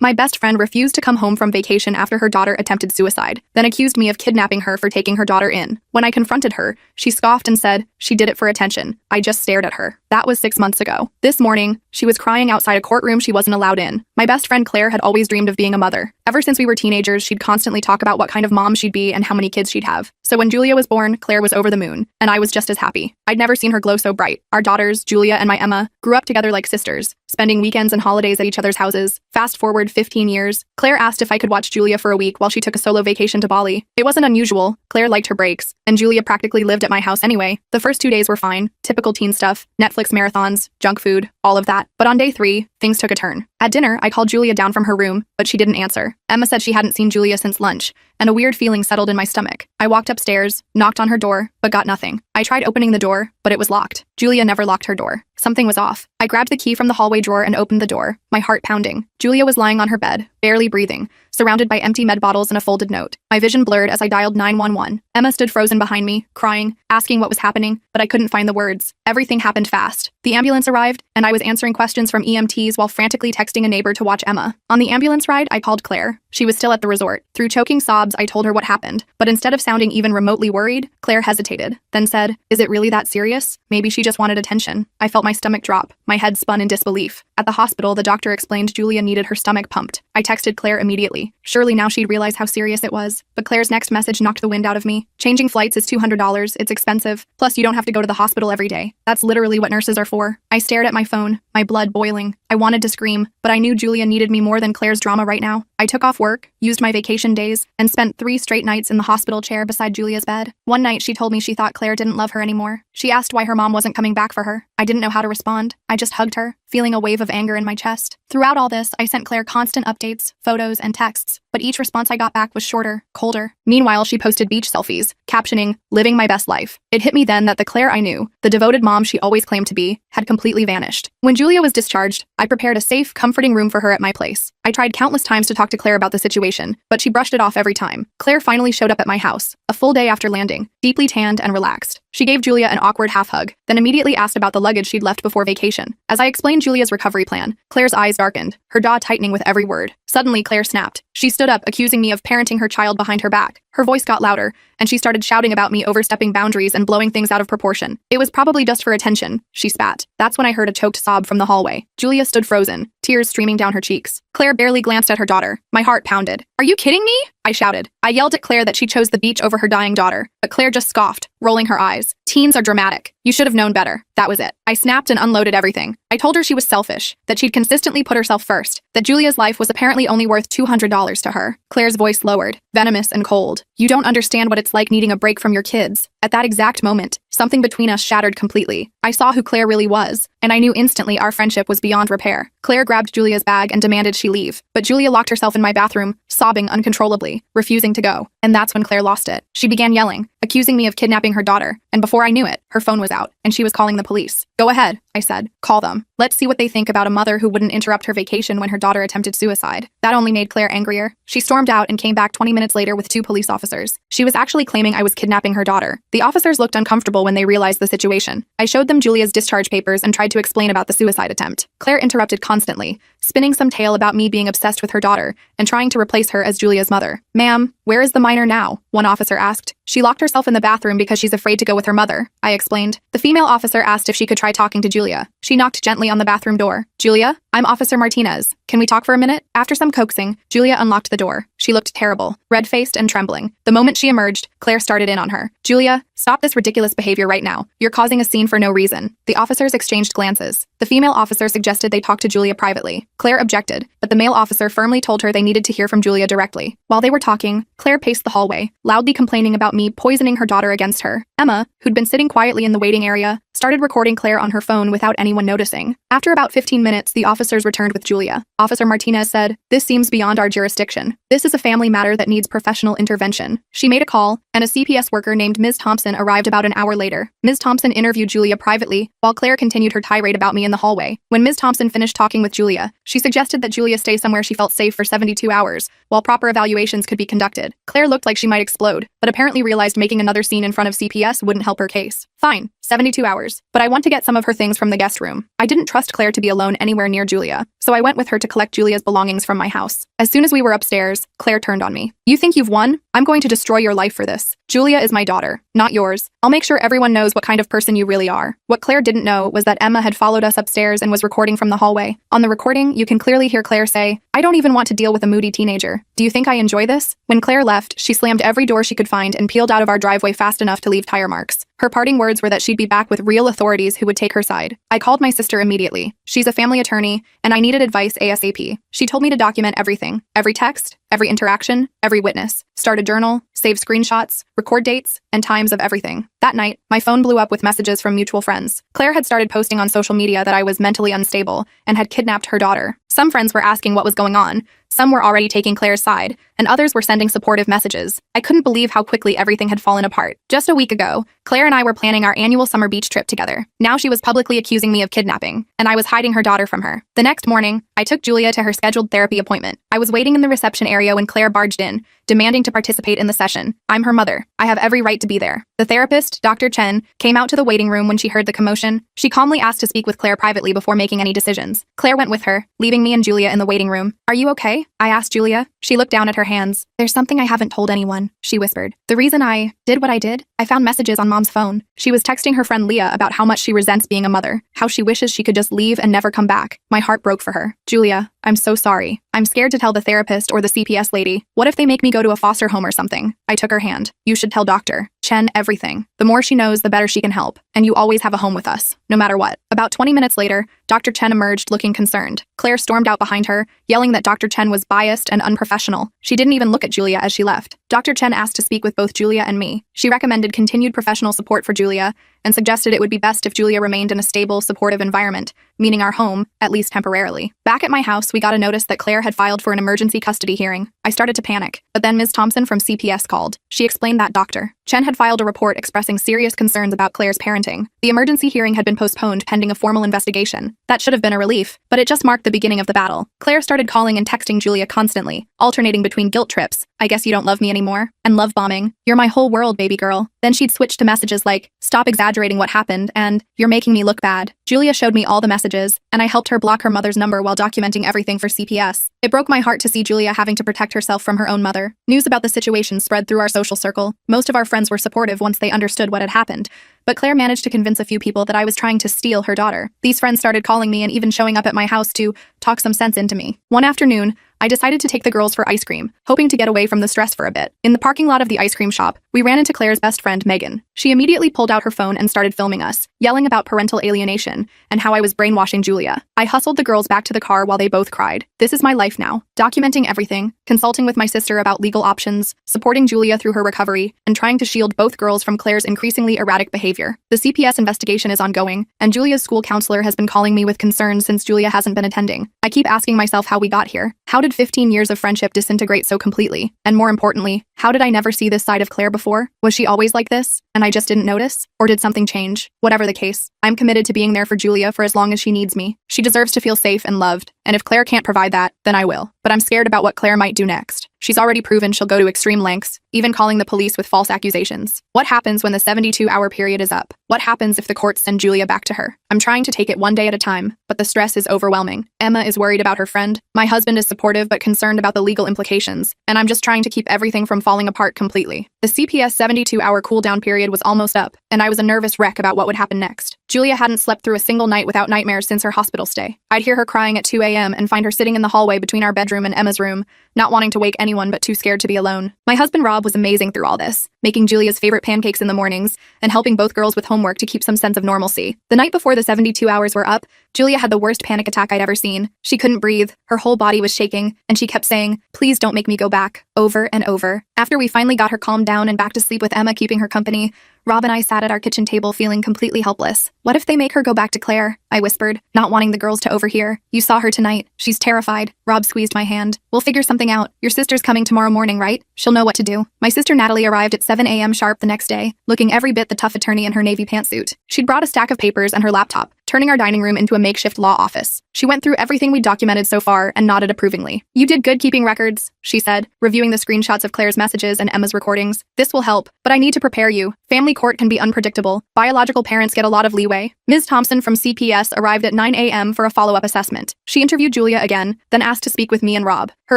My best friend refused to come home from vacation after her daughter attempted suicide, then accused me of kidnapping her for taking her daughter in. When I confronted her, she scoffed and said she did it for attention. I just stared at her. That was 6 months ago. This morning, she was crying outside a courtroom she wasn't allowed in. My best friend Claire had always dreamed of being a mother. Ever since we were teenagers, she'd constantly talk about what kind of mom she'd be and how many kids she'd have. So when Julia was born, Claire was over the moon, and I was just as happy. I'd never seen her glow so bright. Our daughters, Julia and my Emma, grew up together like sisters, spending weekends and holidays at each other's houses. Fast forward 15 years, Claire asked if I could watch Julia for a week while she took a solo vacation to Bali. It wasn't unusual. Claire liked her breaks, and Julia practically lived at my house anyway. The first 2 days were fine, typical teen stuff, Netflix marathons, junk food, all of that. But on day 3, things took a turn. At dinner, I called Julia down from her room, but she didn't answer. Emma said she hadn't seen Julia since lunch, and a weird feeling settled in my stomach. I walked upstairs, knocked on her door, but got nothing. I tried opening the door, but it was locked. Julia never locked her door. Something was off. I grabbed the key from the hallway drawer and opened the door, my heart pounding. Julia was lying on her bed, barely breathing, surrounded by empty med bottles and a folded note. My vision blurred as I dialed 911. Emma stood frozen behind me, crying, asking what was happening, but I couldn't find the words. Everything happened fast. The ambulance arrived, and I was answering questions from EMTs while frantically texting a neighbor to watch Emma. On the ambulance ride, I called Claire. She was still at the resort. Through choking sobs, I told her what happened, but instead of sounding even remotely worried, Claire hesitated, then said, "Is it really that serious? Maybe she just wanted attention." I felt my stomach drop. My head spun in disbelief. At the hospital, the doctor explained Julia needed her stomach pumped. I texted Claire immediately. Surely now she'd realize how serious it was. But Claire's next message knocked the wind out of me. Changing flights is $200. It's expensive. Plus, you don't have to go to the hospital every day. That's literally what nurses are for. I stared at my phone, my blood boiling. I wanted to scream, but I knew Julia needed me more than Claire's drama right now. I took off work, used my vacation days, and spent 3 straight nights in the hospital chair beside Julia's bed. One night, she told me she thought Claire didn't love her anymore. She asked why her mom wasn't coming back for her. I didn't know how to respond. I just hugged her, feeling a wave of anger in my chest. Throughout all this, I sent Claire constant updates, photos, and texts, but each response I got back was shorter, colder. Meanwhile, she posted beach selfies, captioning, "Living my best life." It hit me then that the Claire I knew, the devoted mom she always claimed to be, had completely vanished. When Julia was discharged, I prepared a safe, comforting room for her at my place. I tried countless times to talk to Claire about the situation, but she brushed it off every time. Claire finally showed up at my house, a full day after landing, deeply tanned and relaxed. She gave Julia an awkward half-hug, then immediately asked about the luggage she'd left before vacation. As I explained Julia's recovery plan, Claire's eyes darkened, her jaw tightening with every word. Suddenly, Claire snapped. She stood up, accusing me of parenting her child behind her back. Her voice got louder, and she started shouting about me overstepping boundaries and blowing things out of proportion. "It was probably just for attention," she spat. That's when I heard a choked sob from the hallway. Julia stood frozen, tears streaming down her cheeks. Claire barely glanced at her daughter. My heart pounded. "Are you kidding me?" I shouted. I yelled at Claire that she chose the beach over her dying daughter, but Claire just scoffed, rolling her eyes. "Teens are dramatic. You should have known better." That was it. I snapped and unloaded everything. I told her she was selfish, that she'd consistently put herself first, that Julia's life was apparently only worth $200 to her. Claire's voice lowered, venomous and cold. "You don't understand what it's like needing a break from your kids." At that exact moment, something between us shattered completely. I saw who Claire really was, and I knew instantly our friendship was beyond repair. Claire grabbed Julia's bag and demanded she leave, but Julia locked herself in my bathroom, sobbing uncontrollably, refusing to go. And that's when Claire lost it. She began yelling, accusing me of kidnapping her daughter, and before I knew it, her phone was out, and she was calling the police. "Go ahead," I said. "Call them. Let's see what they think about a mother who wouldn't interrupt her vacation when her daughter attempted suicide." That only made Claire angrier. She stormed out and came back 20 minutes later with 2 police officers. She was actually claiming I was kidnapping her daughter. The officers looked uncomfortable when they realized the situation. I showed them Julia's discharge papers and tried to explain about the suicide attempt. Claire interrupted constantly, spinning some tale about me being obsessed with her daughter and trying to replace her as Julia's mother. "Ma'am, where is the minor now?" one officer asked. "She locked herself in the bathroom because she's afraid to go with her mother," I explained. The female officer asked if she could try talking to Julia. She knocked gently on the bathroom door. "Julia, I'm Officer Martinez. Can we talk for a minute?" After some coaxing, Julia unlocked the door. She looked terrible, red-faced and trembling. The moment she emerged, Claire started in on her. "Julia, stop this ridiculous behavior right now. You're causing a scene for no reason." The officers exchanged glances. The female officer suggested they talk to Julia privately. Claire objected, but the male officer firmly told her they needed to hear from Julia directly. While they were talking, Claire paced the hallway, loudly complaining about me poisoning her daughter against her. Emma, who'd been sitting quietly in the waiting area, started recording Claire on her phone without anyone noticing. After about 15 minutes, the officers returned with Julia. Officer Martinez said, "This seems beyond our jurisdiction. This is a family matter that needs professional intervention." She made a call, and a CPS worker named Ms. Thompson arrived about an hour later. Ms. Thompson interviewed Julia privately, while Claire continued her tirade about me in the hallway. When Ms. Thompson finished talking with Julia, she suggested that Julia stay somewhere she felt safe for 72 hours, while proper evaluations could be conducted. Claire looked like she might explode, but apparently realized making another scene in front of CPS wouldn't help her case. "Fine, 72 hours. upstairs, but I want to get some of her things from the guest room. I didn't trust Claire to be alone anywhere near Julia, so I went with her to collect Julia's belongings from my house. As soon as we were upstairs, Claire turned on me. You think you've won? I'm going to destroy your life for this. Julia is my daughter, not yours. I'll make sure everyone knows what kind of person you really are. What Claire didn't know was that Emma had followed us upstairs and was recording from the hallway. On the recording, you can clearly hear Claire say, "I don't even want to deal with a moody teenager. Do you think I enjoy this?" When Claire left, she slammed every door she could find and peeled out of our driveway fast enough to leave tire marks. Her parting words were that she'd be back with real authorities who would take her side. I called my sister immediately. She's a family attorney, and I needed advice ASAP. She told me to document everything, every text, every interaction, every witness, start a journal, save screenshots, record dates, and times of everything. That night, my phone blew up with messages from mutual friends. Claire had started posting on social media that I was mentally unstable and had kidnapped her daughter. Some friends were asking what was going on. Some were already taking Claire's side, and others were sending supportive messages. I couldn't believe how quickly everything had fallen apart. Just a week ago, Claire and I were planning our annual summer beach trip together. Now she was publicly accusing me of kidnapping, and I was hiding her daughter from her. The next morning, I took Julia to her scheduled therapy appointment. I was waiting in the reception area when Claire barged in, demanding to participate in the session. I'm her mother. I have every right to be there. The therapist, Dr. Chen, came out to the waiting room when she heard the commotion. She calmly asked to speak with Claire privately before making any decisions. Claire went with her, leaving me and Julia in the waiting room. "Are you okay?" I asked Julia. She looked down at her hands. "There's something I haven't told anyone," she whispered. "The reason I did what I did, I found messages on Mom's phone. She was texting her friend Leah about how much she resents being a mother, how she wishes she could just leave and never come back. My heart broke for her. Julia, I'm so sorry. I'm scared to tell the therapist or the CPS lady. What if they make me go to a foster home or something?" I took her hand. "You should tell Dr. Chen everything. The more she knows, the better she can help. And you always have a home with us, no matter what." About 20 minutes later, Dr. Chen emerged looking concerned. Claire stormed out behind her, yelling that Dr. Chen was biased and unprofessional. She didn't even look at Julia as she left. Dr. Chen asked to speak with both Julia and me. She recommended continued professional support for Julia and suggested it would be best if Julia remained in a stable, supportive environment, meaning our home, at least temporarily. Back at my house, we got a notice that Claire had filed for an emergency custody hearing. I started to panic, but then Ms. Thompson from CPS called. She explained that Dr. Chen had filed a report expressing serious concerns about Claire's parenting. The emergency hearing had been postponed pending a formal investigation. That should have been a relief, but it just marked the beginning of the battle. Claire started calling and texting Julia constantly, alternating between guilt trips, "I guess you don't love me anymore," and love bombing, "You're my whole world, baby girl." Then she'd switch to messages like, "Stop exaggerating what happened," and "You're making me look bad." Julia showed me all the messages, and I helped her block her mother's number while documenting everything for CPS. It broke my heart to see Julia having to protect herself from her own mother. News about the situation spread through our social circle. Most of our friends were supportive once they understood what had happened, but Claire managed to convince a few people that I was trying to steal her daughter. These friends started calling me and even showing up at my house to talk some sense into me. One afternoon, I decided to take the girls for ice cream, hoping to get away from the stress for a bit. In the parking lot of the ice cream shop, we ran into Claire's best friend, Megan. She immediately pulled out her phone and started filming us, yelling about parental alienation and how I was brainwashing Julia. I hustled the girls back to the car while they both cried. This is my life now, documenting everything, consulting with my sister about legal options, supporting Julia through her recovery, and trying to shield both girls from Claire's increasingly erratic behavior. The CPS investigation is ongoing, and Julia's school counselor has been calling me with concerns since Julia hasn't been attending. I keep asking myself how we got here. How did 15 years of friendship disintegrate so completely? And more importantly, how did I never see this side of Claire before? Was she always like this, and I just didn't notice? Or did something change? Whatever the case, I'm committed to being there for Julia for as long as she needs me. She deserves to feel safe and loved, and if Claire can't provide that, then I will. But I'm scared about what Claire might do next. She's already proven she'll go to extreme lengths, even calling the police with false accusations. What happens when the 72-hour period is up? What happens if the courts send Julia back to her? I'm trying to take it one day at a time, but the stress is overwhelming. Emma is worried about her friend. My husband is supportive but concerned about the legal implications, and I'm just trying to keep everything from falling apart completely. The CPS 72-hour cool-down period was almost up, and I was a nervous wreck about what would happen next. Julia hadn't slept through a single night without nightmares since her hospital stay. I'd hear her crying at 2 a.m. and find her sitting in the hallway between our bedroom and Emma's room, not wanting to wake anyone but too scared to be alone. My husband Rob was amazing through all this, making Julia's favorite pancakes in the mornings and helping both girls with homework to keep some sense of normalcy. The night before the 72 hours were up, Julia had the worst panic attack I'd ever seen. She couldn't breathe, her whole body was shaking, and she kept saying, "Please don't make me go back," over and over. After we finally got her calmed down and back to sleep with Emma keeping her company, Rob and I sat at our kitchen table feeling completely helpless. "What if they make her go back to Claire?" I whispered, not wanting the girls to overhear. "You saw her tonight. She's terrified." Rob squeezed my hand. "We'll figure something out. Your sister's coming tomorrow morning, right? She'll know what to do." My sister Natalie arrived at 7 a.m. sharp the next day, looking every bit the tough attorney in her navy pantsuit. She'd brought a stack of papers and her laptop, turning our dining room into a makeshift law office. She went through everything we'd documented so far and nodded approvingly. "You did good keeping records," she said, reviewing the screenshots of Claire's messages and Emma's recordings. "This will help, but I need to prepare you Family court can be unpredictable. Biological parents get a lot of leeway. Ms. Thompson from CPS arrived at 9 a.m. for a follow-up assessment. She interviewed Julia again, then asked to speak with me and Rob. Her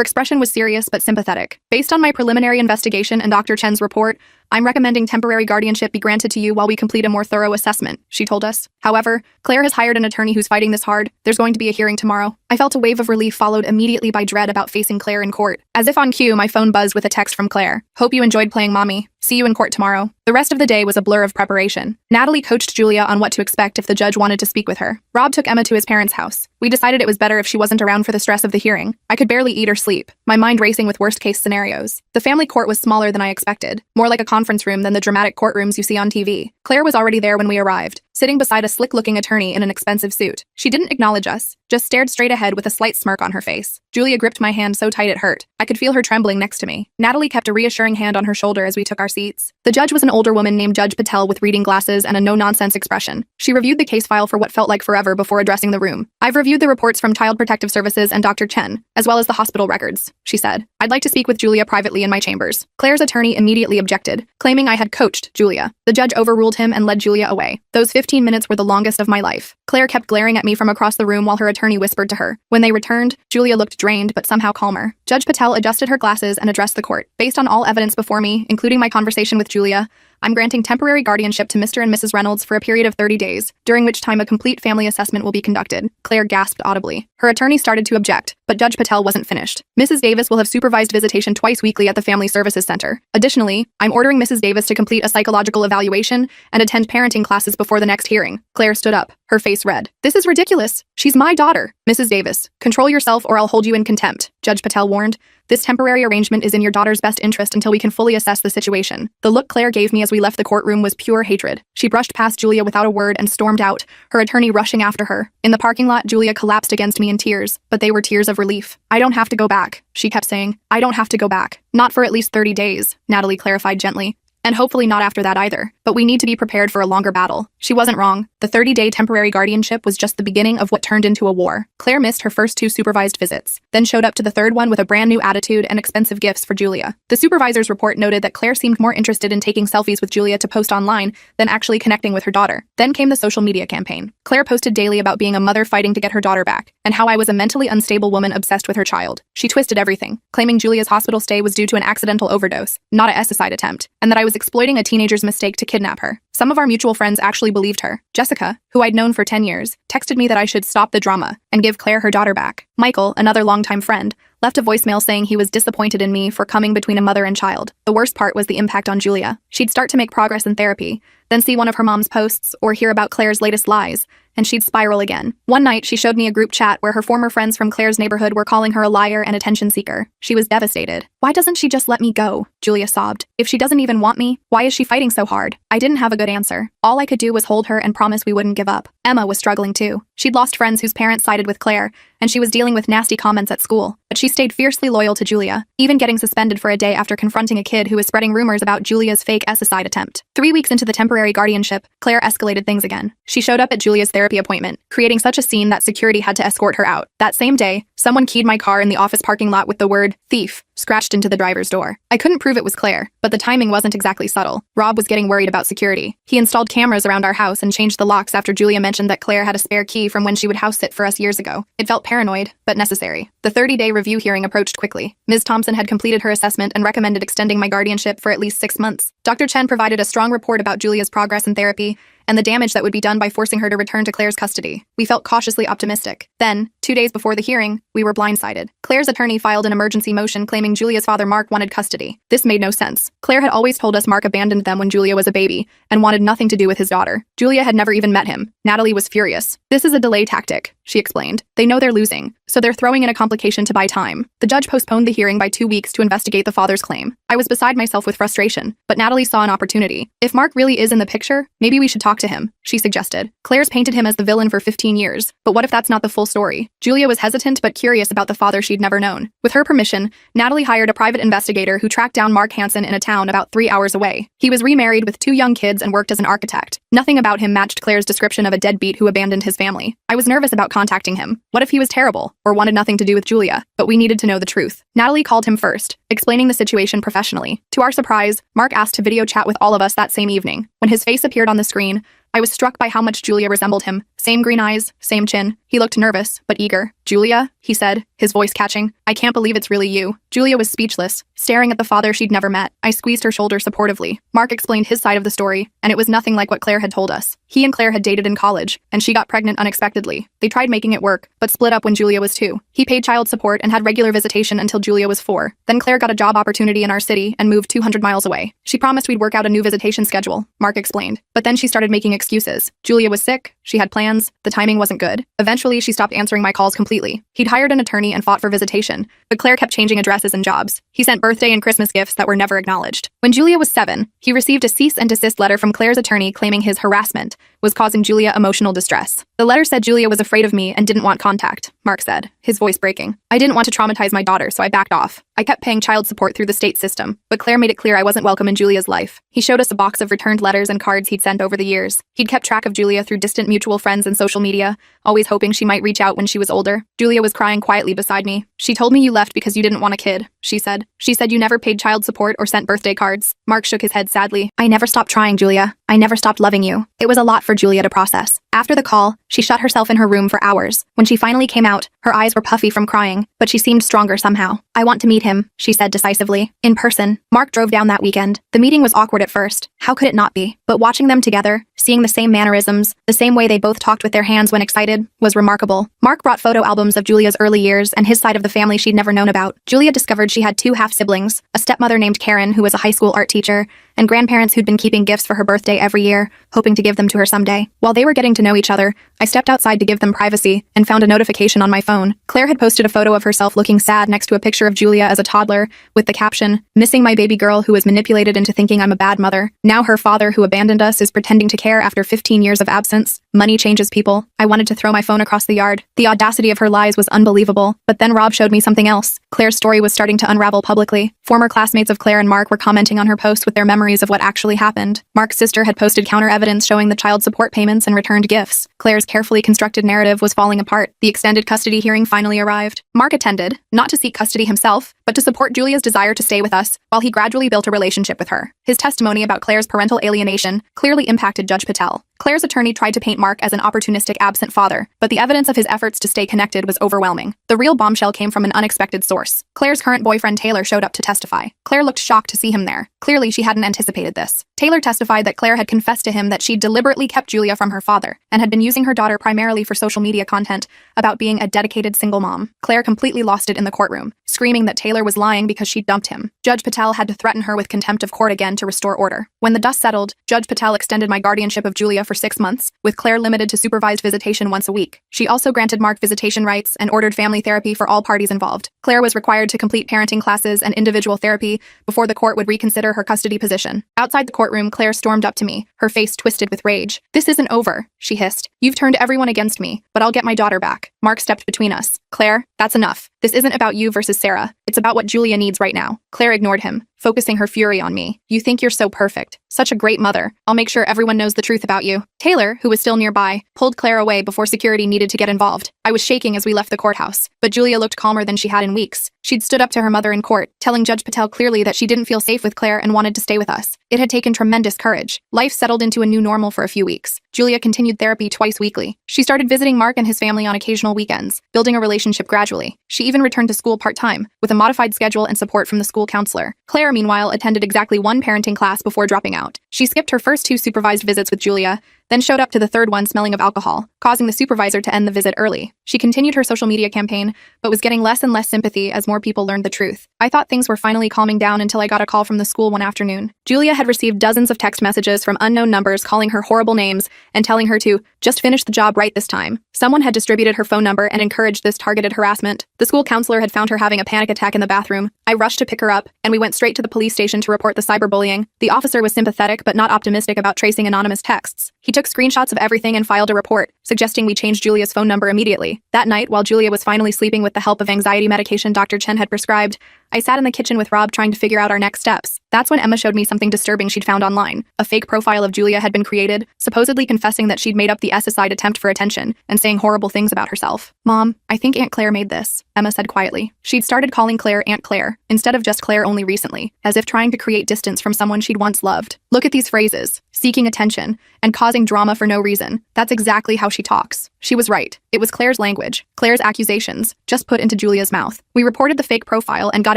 expression was serious but sympathetic. Based on my preliminary investigation and Dr. Chen's report, I'm recommending temporary guardianship be granted to you while we complete a more thorough assessment, she told us. However, Claire has hired an attorney who's fighting this hard. There's going to be a hearing tomorrow. I felt a wave of relief followed immediately by dread about facing Claire in court. As if on cue, my phone buzzed with a text from Claire. Hope you enjoyed playing mommy. See you in court tomorrow. The rest of the day was a blur of preparation. Natalie coached Julia on what to expect if the judge wanted to speak with her. Rob took Emma to his parents' house. We decided it was better if she wasn't around for the stress of the hearing. I could barely eat or sleep, my mind racing with worst-case scenarios. The family court was smaller than I expected, more like a conference room than the dramatic courtrooms you see on TV. Claire was already there when we arrived, sitting beside a slick-looking attorney in an expensive suit. She didn't acknowledge us, just stared straight ahead with a slight smirk on her face. Julia gripped my hand so tight it hurt. I could feel her trembling next to me. Natalie kept a reassuring hand on her shoulder as we took our seats. The judge was an older woman named Judge Patel with reading glasses and a no-nonsense expression. She reviewed the case file for what felt like forever before addressing the room. I've reviewed the reports from Child Protective Services and Dr. Chen, as well as the hospital records, she said. I'd like to speak with Julia privately in my chambers. Claire's attorney immediately objected, claiming I had coached Julia. The judge overruled him and led Julia away. Those 15 minutes were the longest of my life. Claire kept glaring at me from across the room while her attorney whispered to her. When they returned, Julia looked drained but somehow calmer. Judge Patel adjusted her glasses and addressed the court. Based on all evidence before me, including my conversation with Julia, I'm granting temporary guardianship to Mr. and Mrs. Reynolds for a period of 30 days, during which time a complete family assessment will be conducted. Claire gasped audibly. Her attorney started to object, but Judge Patel wasn't finished. Mrs. Davis will have supervised visitation twice weekly at the Family Services Center. Additionally, I'm ordering Mrs. Davis to complete a psychological evaluation and attend parenting classes before the next hearing. Claire stood up, her face red. This is ridiculous. She's my daughter. Mrs. Davis, control yourself or I'll hold you in contempt, Judge Patel warned. This temporary arrangement is in your daughter's best interest until we can fully assess the situation. The look Claire gave me as we left the courtroom was pure hatred. She brushed past Julia without a word and stormed out, her attorney rushing after her. In the parking lot, Julia collapsed against me in tears, but they were tears of relief. I don't have to go back, she kept saying. I don't have to go back. Not for at least 30 days, Natalie clarified gently. And hopefully not after that either. But we need to be prepared for a longer battle. She wasn't wrong. The 30-day temporary guardianship was just the beginning of what turned into a war. Claire missed her first 2 supervised visits, then showed up to the third one with a brand new attitude and expensive gifts for Julia. The supervisor's report noted that Claire seemed more interested in taking selfies with Julia to post online than actually connecting with her daughter. Then came the social media campaign. Claire posted daily about being a mother fighting to get her daughter back, and how I was a mentally unstable woman obsessed with her child. She twisted everything, claiming Julia's hospital stay was due to an accidental overdose, not a suicide attempt, and that I was exploiting a teenager's mistake to kidnap her. Some of our mutual friends actually believed her. Jessica, who I'd known for 10 years, texted me that I should stop the drama and give Claire her daughter back. Michael, another longtime friend, left a voicemail saying he was disappointed in me for coming between a mother and child. The worst part was the impact on Julia. She'd start to make progress in therapy, then see one of her mom's posts or hear about Claire's latest lies, and she'd spiral again. One night, she showed me a group chat where her former friends from Claire's neighborhood were calling her a liar and attention seeker. She was devastated. Why doesn't she just let me go? Julia sobbed. If she doesn't even want me, why is she fighting so hard? I didn't have a good answer. All I could do was hold her and promise we wouldn't give up. Emma was struggling too. She'd lost friends whose parents sided with Claire, and she was dealing with nasty comments at school. But she stayed fiercely loyal to Julia, even getting suspended for a day after confronting a kid who was spreading rumors about Julia's fake suicide attempt. 3 weeks into the temporary guardianship, Claire escalated things again. She showed up at Julia's therapy appointment, creating such a scene that security had to escort her out. That same day, someone keyed my car in the office parking lot with the word thief scratched into the driver's door. I couldn't prove it was Claire, but the timing wasn't exactly subtle. Rob was getting worried about security. He installed cameras around our house and changed the locks after Julia mentioned that Claire had a spare key from when she would house sit for us years ago. It felt paranoid, but necessary. The 30-day review hearing approached quickly. Ms. Thompson had completed her assessment and recommended extending my guardianship for at least 6 months. Dr. Chen provided a strong report about Julia's progress in therapy and the damage that would be done by forcing her to return to Claire's custody. We felt cautiously optimistic. Then, 2 days before the hearing, we were blindsided. Claire's attorney filed an emergency motion claiming Julia's father Mark wanted custody. This made no sense. Claire had always told us Mark abandoned them when Julia was a baby and wanted nothing to do with his daughter. Julia had never even met him. Natalie was furious. This is a delay tactic, she explained. They know they're losing, so they're throwing in a complication to buy time. The judge postponed the hearing by 2 weeks to investigate the father's claim. I was beside myself with frustration, but Natalie saw an opportunity. If Mark really is in the picture, maybe we should talk to him, she suggested. Claire's painted him as the villain for 15 years, but what if that's not the full story? Julia was hesitant but curious about the father she'd never known. With her permission, Natalie hired a private investigator who tracked down Mark Hansen in a town about 3 hours away. He was remarried with 2 young kids and worked as an architect. Nothing about him matched Claire's description of a deadbeat who abandoned his family. I was nervous about contacting him. What if he was terrible, or wanted nothing to do with Julia? But we needed to know the truth. Natalie called him first, explaining the situation professionally. To our surprise, Mark asked to video chat with all of us that same evening. When his face appeared on the screen, I was struck by how much Julia resembled him. Same green eyes, same chin. He looked nervous, but eager. "Julia," he said, his voice catching. "I can't believe it's really you." Julia was speechless, staring at the father she'd never met. I squeezed her shoulder supportively. Mark explained his side of the story, and it was nothing like what Claire had told us. He and Claire had dated in college, and she got pregnant unexpectedly. They tried making it work, but split up when Julia was 2. He paid child support and had regular visitation until Julia was 4. Then Claire got a job opportunity in our city and moved 200 miles away. She promised we'd work out a new visitation schedule, Mark explained. But then she started making excuses. Julia was sick, she had plans, the timing wasn't good. Eventually, she stopped answering my calls completely. He'd hired an attorney and fought for visitation, but Claire kept changing addresses and jobs. He sent birthday and Christmas gifts that were never acknowledged. When Julia was 7, he received a cease and desist letter from Claire's attorney claiming his harassment was causing Julia emotional distress. The letter said Julia was afraid of me and didn't want contact, Mark said, his voice breaking. "I didn't want to traumatize my daughter, so I backed off. I kept paying child support through the state system, but Claire made it clear I wasn't welcome in Julia's life." He showed us a box of returned letters and cards he'd sent over the years. He'd kept track of Julia through distant mutual friends and social media, always hoping she might reach out when she was older. Julia was crying quietly beside me. "She told me you left because you didn't want a kid," she said. "She said you never paid child support or sent birthday cards." Mark shook his head sadly. "I never stopped trying, Julia. I never stopped loving you." It was a lot for Julia to process. After the call, she shut herself in her room for hours. When she finally came out, her eyes were puffy from crying, but she seemed stronger somehow. "I want to meet him," she said decisively. "In person." Mark drove down that weekend. The meeting was awkward at first. How could it not be? But watching them together, seeing the same mannerisms, the same way they both talked with their hands when excited, was remarkable. Mark brought photo albums of Julia's early years and his side of the family she'd never known about. Julia discovered she had 2 half-siblings, a stepmother named Karen, who was a high school art teacher, and grandparents who'd been keeping gifts for her birthday every year, hoping to give them to her someday. While they were getting to know each other, I stepped outside to give them privacy and found a notification on my phone. Claire had posted a photo of herself looking sad next to a picture of Julia as a toddler, with the caption, "Missing my baby girl who was manipulated into thinking I'm a bad mother. Now her father who abandoned us is pretending to care after 15 years of absence. Money changes people." I wanted to throw my phone across the yard. The audacity of her lies was unbelievable. But then Rob showed me something else. Claire's story was starting to unravel publicly. Former classmates of Claire and Mark were commenting on her post with their memories of what actually happened. Mark's sister had posted counter evidence showing the child support payments and returned gifts. Claire's carefully constructed narrative was falling apart. The extended custody hearing finally arrived. Mark attended, not to seek custody himself, but to support Julia's desire to stay with us, while he gradually built a relationship with her. His testimony about Claire's parental alienation clearly impacted Judge Patel. Claire's attorney tried to paint Mark as an opportunistic absent father, but the evidence of his efforts to stay connected was overwhelming. The real bombshell came from an unexpected source. Claire's current boyfriend Taylor showed up to testify. Claire looked shocked to see him there. Clearly, she hadn't anticipated this. Taylor testified that Claire had confessed to him that she deliberately kept Julia from her father and had been using her daughter primarily for social media content about being a dedicated single mom. Claire completely lost it in the courtroom, screaming that Taylor was lying because she dumped him. Judge Patel had to threaten her with contempt of court again to restore order. When the dust settled, Judge Patel extended my guardianship of Julia for 6 months, with Claire limited to supervised visitation once a week. She also granted Mark visitation rights and ordered family therapy for all parties involved. Claire was required to complete parenting classes and individual therapy before the court would reconsider her custody position. Outside the courtroom, Claire stormed up to me, her face twisted with rage. "This isn't over," she hissed. "You've turned everyone against me, but I'll get my daughter back." Mark stepped between us. "Claire, that's enough. This isn't about you versus Sarah. It's about what Julia needs right now." Claire ignored him, focusing her fury on me. "You think you're so perfect. Such a great mother. I'll make sure everyone knows the truth about you." Taylor, who was still nearby, pulled Claire away before security needed to get involved. I was shaking as we left the courthouse, but Julia looked calmer than she had in weeks. She'd stood up to her mother in court, telling Judge Patel clearly that she didn't feel safe with Claire and wanted to stay with us. It had taken tremendous courage. Life settled into a new normal for a few weeks. Julia continued therapy twice weekly. She started visiting Mark and his family on occasional weekends, building a relationship gradually. She even returned to school part-time, with a modified schedule and support from the school counselor. Claire, meanwhile, attended exactly 1 parenting class before dropping out. She skipped her first 2 supervised visits with Julia, then showed up to the 3rd one smelling of alcohol, causing the supervisor to end the visit early. She continued her social media campaign, but was getting less and less sympathy as more people learned the truth. I thought things were finally calming down until I got a call from the school one afternoon. Julia had received dozens of text messages from unknown numbers calling her horrible names and telling her to just finish the job right this time. Someone had distributed her phone number and encouraged this targeted harassment. The school counselor had found her having a panic attack in the bathroom. I rushed to pick her up, and we went straight to the police station to report the cyberbullying. The officer was sympathetic but not optimistic about tracing anonymous texts. He took screenshots of everything and filed a report, suggesting we change Julia's phone number immediately. That night, while Julia was finally sleeping with the help of anxiety medication Dr. Chen had prescribed, I sat in the kitchen with Rob trying to figure out our next steps. That's when Emma showed me something disturbing she'd found online. A fake profile of Julia had been created, supposedly confessing that she'd made up the suicide attempt for attention and saying horrible things about herself. Mom, I think Aunt Claire made this, Emma said quietly. She'd started calling Claire Aunt Claire, instead of just Claire only recently, as if trying to create distance from someone she'd once loved. Look at these phrases: seeking attention, and causing drama for no reason. That's exactly how she talks. She was right. It was Claire's language, Claire's accusations, just put into Julia's mouth. We reported the fake profile and got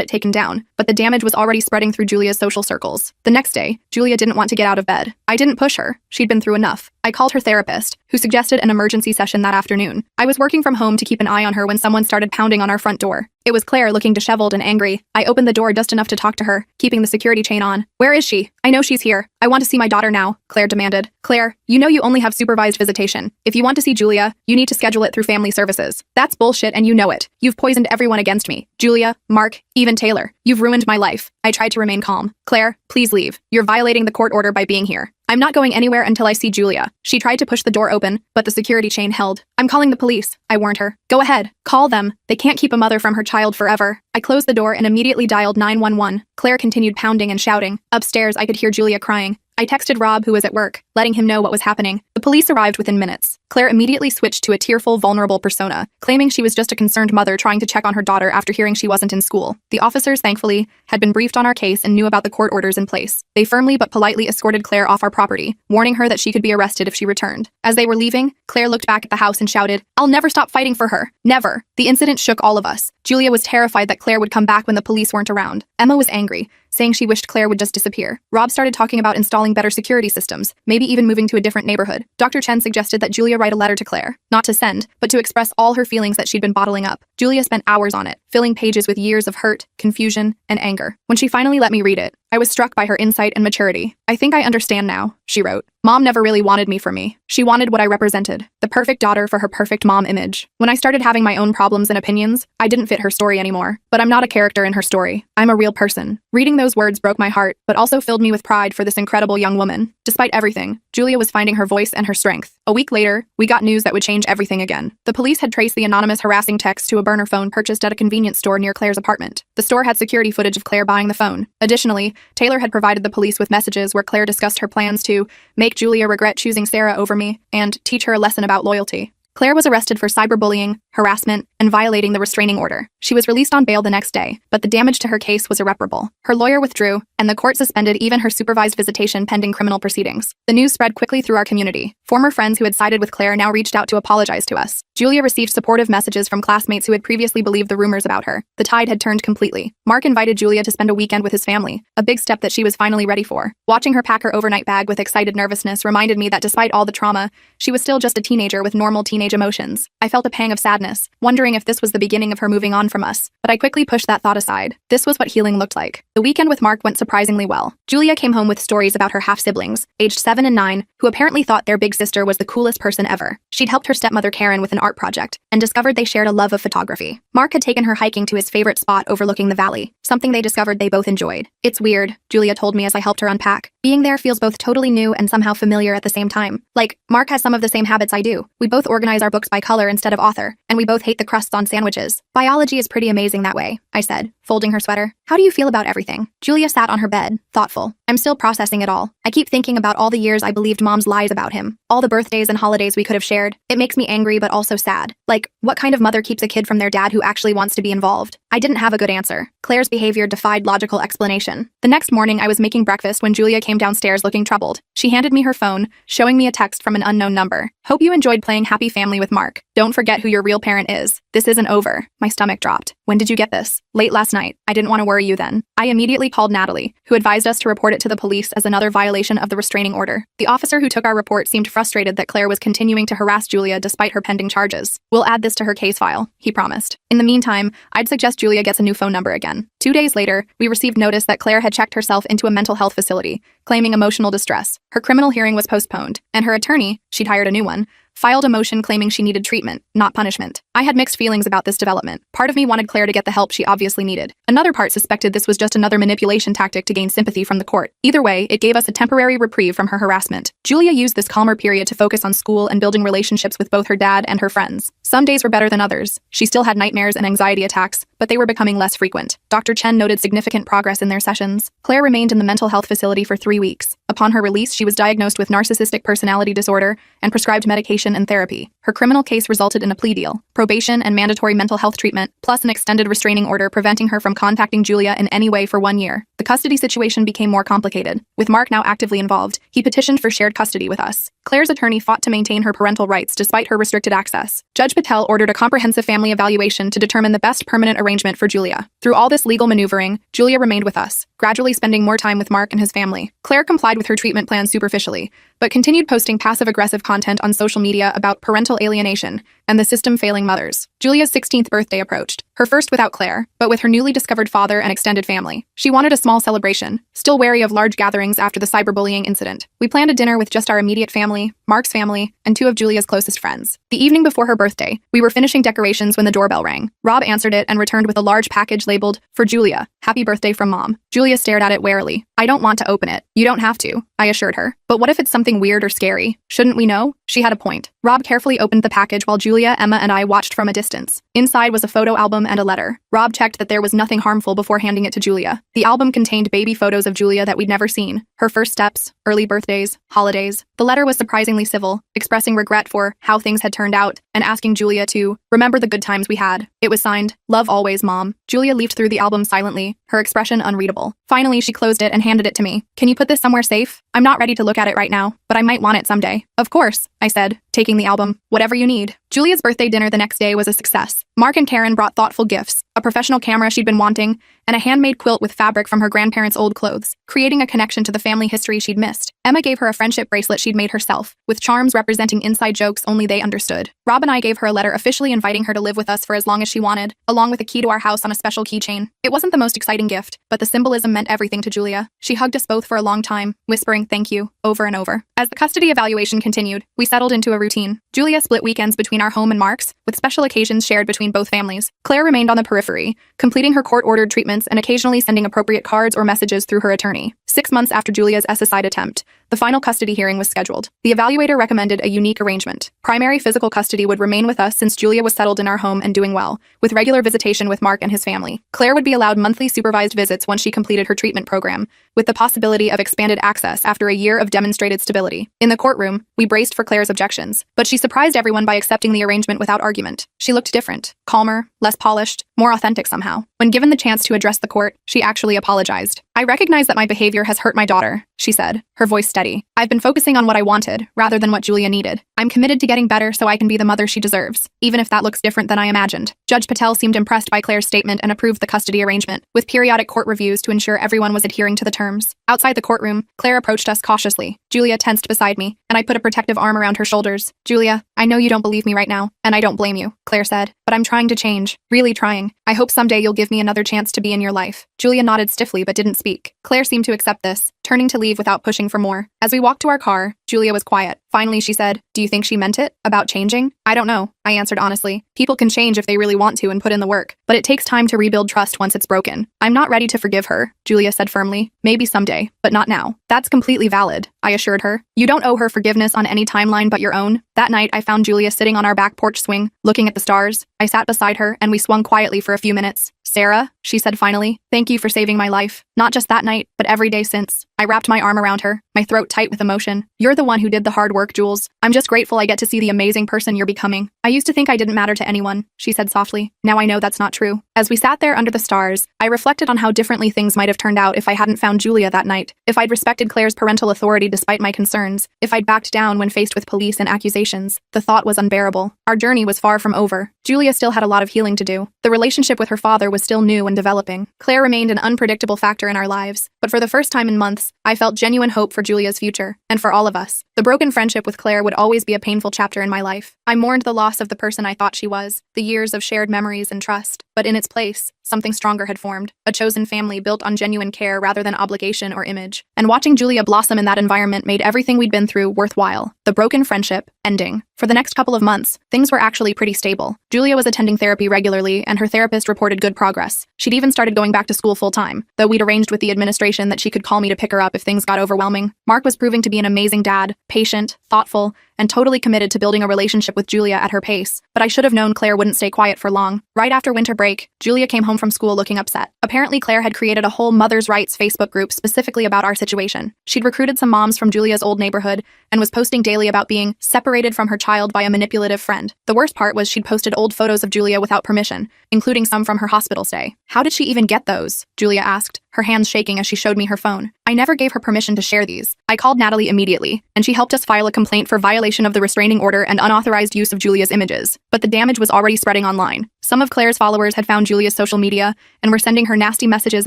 it taken down, but the damage was already spreading through Julia's social circles. The next day, Julia didn't want to get out of bed. I didn't push her. She'd been through enough. I called her therapist, who suggested an emergency session that afternoon. I was working from home to keep an eye on her when someone started pounding on our front door. It was Claire, looking disheveled and angry. I opened the door just enough to talk to her, keeping the security chain on. Where is she? I know she's here. I want to see my daughter now, Claire demanded. Claire, you know you only have supervised visitation. If you want to see Julia, you need to schedule it through family services. That's bullshit and you know it. You've poisoned everyone against me. Julia, Mark, even Taylor. You've ruined my life. I tried to remain calm. Claire, please leave. You're violating the court order by being here. I'm not going anywhere until I see Julia. She tried to push the door open, but the security chain held. I'm calling the police, I warned her. Go ahead, call them. They can't keep a mother from her child forever. I closed the door and immediately dialed 911. Claire continued pounding and shouting. Upstairs, I could hear Julia crying. I texted Rob, who was at work, letting him know what was happening. The police arrived within minutes. Claire immediately switched to a tearful, vulnerable persona, claiming she was just a concerned mother trying to check on her daughter after hearing she wasn't in school. The officers, thankfully, had been briefed on our case and knew about the court orders in place. They firmly but politely escorted Claire off our property, warning her that she could be arrested if she returned. As they were leaving, Claire looked back at the house and shouted, "I'll never stop fighting for her. Never." The incident shook all of us. Julia was terrified that Claire would come back when the police weren't around. Emma was angry, saying she wished Claire would just disappear. Rob started talking about installing better security systems, maybe even moving to a different neighborhood. Dr. Chen suggested that Julia write a letter to Claire, not to send, but to express all her feelings that she'd been bottling up. Julia spent hours on it, filling pages with years of hurt, confusion, and anger. When she finally let me read it, I was struck by her insight and maturity. "I think I understand now," she wrote. "Mom never really wanted me for me. She wanted what I represented, the perfect daughter for her perfect mom image. When I started having my own problems and opinions, I didn't fit her story anymore. But I'm not a character in her story. I'm a real person." Reading those words broke my heart, but also filled me with pride for this incredible young woman. Despite everything, Julia was finding her voice and her strength. A week later, we got news that would change everything again. The police had traced the anonymous harassing text to a burner phone purchased at a convenience store near Claire's apartment. The store had security footage of Claire buying the phone. Additionally, Taylor had provided the police with messages where Claire discussed her plans to make Julia regret choosing Sarah over me and teach her a lesson about loyalty. Claire was arrested for cyberbullying, harassment, and violating the restraining order. She was released on bail the next day, but the damage to her case was irreparable. Her lawyer withdrew, and the court suspended even her supervised visitation pending criminal proceedings. The news spread quickly through our community. Former friends who had sided with Claire now reached out to apologize to us. Julia received supportive messages from classmates who had previously believed the rumors about her. The tide had turned completely. Mark invited Julia to spend a weekend with his family, a big step that she was finally ready for. Watching her pack her overnight bag with excited nervousness reminded me that despite all the trauma, she was still just a teenager with normal teenage emotions. I felt a pang of sadness, wondering if this was the beginning of her moving on from us, but I quickly pushed that thought aside. This was what healing looked like. The weekend with Mark went surprisingly well. Julia came home with stories about her half-siblings, aged 7 and 9, who apparently thought their big sister was the coolest person ever. She'd helped her stepmother Karen with an art project, and discovered they shared a love of photography. Mark had taken her hiking to his favorite spot overlooking the valley, something they discovered they both enjoyed. "It's weird," Julia told me as I helped her unpack. "Being there feels both totally new and somehow familiar at the same time. Like, Mark has some of the same habits I do. We both organize our books by color instead of author, and we both hate the crusts on sandwiches. Biology is pretty amazing that way," I said, folding her sweater. "How do you feel about everything?" Julia sat on her bed, thoughtful. "I'm still processing it all. I keep thinking about all the years I believed Mom's lies about him, all the birthdays and holidays we could have shared. It makes me angry but also sad. Like, what kind of mother keeps a kid from their dad who actually wants to be involved?" I didn't have a good answer. Claire's behavior defied logical explanation. The next morning, I was making breakfast when Julia came downstairs looking troubled. She handed me her phone, showing me a text from an unknown number. "Hope you enjoyed playing Happy Family with Mark. Don't forget who your real parent is. This isn't over." My stomach dropped. "When did you get this?" "Late last night. I didn't want to worry you then." I immediately called Natalie, who advised us to report it to the police as another violation of the restraining order. The officer who took our report seemed frustrated that Claire was continuing to harass Julia despite her pending charges. "We'll add this to her case file," he promised. In the meantime, I'd suggest Julia gets a new phone number again. 2 days later, we received notice that Claire had checked herself into a mental health facility, claiming emotional distress. Her criminal hearing was postponed, and her attorney, she'd hired a new one, filed a motion claiming she needed treatment, not punishment. I had mixed feelings about this development. Part of me wanted Claire to get the help she obviously needed. Another part suspected this was just another manipulation tactic to gain sympathy from the court. Either way, it gave us a temporary reprieve from her harassment. Julia used this calmer period to focus on school and building relationships with both her dad and her friends. Some days were better than others. She still had nightmares and anxiety attacks, but they were becoming less frequent. Dr. Chen noted significant progress in their sessions. Claire remained in the mental health facility for 3 weeks. Upon her release, she was diagnosed with narcissistic personality disorder and prescribed medication and therapy. Her criminal case resulted in a plea deal, probation and mandatory mental health treatment, plus an extended restraining order preventing her from contacting Julia in any way for 1 year. The custody situation became more complicated. With Mark now actively involved, he petitioned for shared custody with us. Claire's attorney fought to maintain her parental rights despite her restricted access. Judge Patel ordered a comprehensive family evaluation to determine the best permanent arrangement for Julia. Through all this legal maneuvering, Julia remained with us, gradually spending more time with Mark and his family. Claire complied with her treatment plan superficially, but continued posting passive-aggressive content on social media about parental alienation and the system failing mothers. Julia's 16th birthday approached, her first without Claire, but with her newly discovered father and extended family. She wanted a small celebration, still wary of large gatherings after the cyberbullying incident. We planned a dinner with just our immediate family, Mark's family, and 2 of Julia's closest friends. The evening before her birthday, we were finishing decorations when the doorbell rang. Rob answered it and returned with a large package labeled, "For Julia, happy birthday from Mom." Julia stared at it warily. "I don't want to open it." "You don't have to," I assured her. "But what if it's something weird or scary? Shouldn't we know?" She had a point. Rob carefully opened the package while Julia, Emma, and I watched from a distance. Inside was a photo album and a letter. Rob checked that there was nothing harmful before handing it to Julia. The album contained baby photos of Julia that we'd never seen, her first steps, early birthdays, holidays. The letter was surprisingly civil, expressing regret for how things had turned out and asking Julia to remember the good times we had. It was signed, "Love always, Mom." Julia leafed through the album silently, her expression unreadable. Finally, she closed it and handed it to me. "Can you put this somewhere safe? I'm not ready to look at it right now, but I might want it someday." "Of course," I said, taking the album. "Whatever you need." Julia's birthday dinner the next day was a success. Mark and Karen brought thoughtful gifts, a professional camera she'd been wanting, and a handmade quilt with fabric from her grandparents' old clothes, creating a connection to the family history she'd missed. Emma gave her a friendship bracelet she'd made herself, with charms representing inside jokes only they understood. Rob and I gave her a letter officially inviting her to live with us for as long as she wanted, along with a key to our house on a special keychain. It wasn't the most exciting gift, but the symbolism meant everything to Julia. She hugged us both for a long time, whispering "thank you" over and over. As the custody evaluation continued, we settled into a routine. Julia split weekends between our home and Mark's, with special occasions shared between both families. Claire remained on the periphery, completing her court-ordered treatments and occasionally sending appropriate cards or messages through her attorney. 6 months after Julia's SSI attempt, the final custody hearing was scheduled. The evaluator recommended a unique arrangement. Primary physical custody would remain with us since Julia was settled in our home and doing well, with regular visitation with Mark and his family. Claire would be allowed monthly supervised visits once she completed her treatment program, with the possibility of expanded access after a year of demonstrated stability. In the courtroom, we braced for Claire's objections, but she surprised everyone by accepting the arrangement without argument. She looked different, calmer, less polished, more authentic somehow. When given the chance to address the court, she actually apologized. "I recognize that my behavior has hurt my daughter," she said, her voice steady. "I've been focusing on what I wanted, rather than what Julia needed. I'm committed to getting better so I can be the mother she deserves, even if that looks different than I imagined." Judge Patel seemed impressed by Claire's statement and approved the custody arrangement, with periodic court reviews to ensure everyone was adhering to the terms. Outside the courtroom, Claire approached us cautiously. Julia tensed beside me, and I put a protective arm around her shoulders. "Julia, I know you don't believe me right now, and I don't blame you," Claire said, "but I'm trying to change, really trying. I hope someday you'll give me another chance to be in your life." Julia nodded stiffly but didn't speak. Claire seemed to accept this, turning to leave without pushing for more. As we walked to our car, Julia was quiet. Finally, she said, "Do you think she meant it? About changing?" "I don't know," I answered honestly. "People can change if they really want to and put in the work, but it takes time to rebuild trust once it's broken." "I'm not ready to forgive her," Julia said firmly. "Maybe someday, but not now." "That's completely valid," I assured her. "You don't owe her forgiveness on any timeline but your own." That night, I found Julia sitting on our back porch swing, looking at the stars. I sat beside her, and we swung quietly for a few minutes. "Sarah," she said finally, "thank you for saving my life. Not just that night, but every day since." I wrapped my arm around her, my throat tight with emotion. "You're the one who did the hard work, Jules. I'm just grateful I get to see the amazing person you're becoming." "I used to think I didn't matter to anyone," she said softly. "Now I know that's not true." As we sat there under the stars, I reflected on how differently things might have turned out if I hadn't found Julia that night, if I'd respected Claire's parental authority despite my concerns, if I'd backed down when faced with police and accusations. The thought was unbearable. Our journey was far from over. Julia still had a lot of healing to do. The relationship with her father was still new and developing. Claire remained an unpredictable factor in our lives, but for the first time in months, I felt genuine hope for Julia's future, and for all of us. The broken friendship with Claire would always be a painful chapter in my life. I mourned the loss of the person I thought she was, the years of shared memories and trust, but in its place, something stronger had formed, a chosen family built on genuine care rather than obligation or image. And watching Julia blossom in that environment made everything we'd been through worthwhile. The broken friendship ending. For the next couple of months, things were actually pretty stable. Julia was attending therapy regularly, and her therapist reported good progress. She'd even started going back to school full-time, though we'd arranged with the administration that she could call me to pick her up if things got overwhelming. Mark was proving to be an amazing dad, patient, thoughtful, and totally committed to building a relationship with Julia at her pace, but I should have known Claire wouldn't stay quiet for long. Right after winter break, Julia came home from school looking upset. Apparently, Claire had created a whole Mother's Rights Facebook group specifically about our situation. She'd recruited some moms from Julia's old neighborhood and was posting daily about being separated from her child by a manipulative friend. The worst part was she'd posted old photos of Julia without permission, including some from her hospital stay. How did she even get those? Julia asked, her hands shaking as she showed me her phone. I never gave her permission to share these. I called Natalie immediately, and she helped us file a complaint for violation of the restraining order and unauthorized use of Julia's images. But the damage was already spreading online. Some of Claire's followers had found Julia's social media and were sending her nasty messages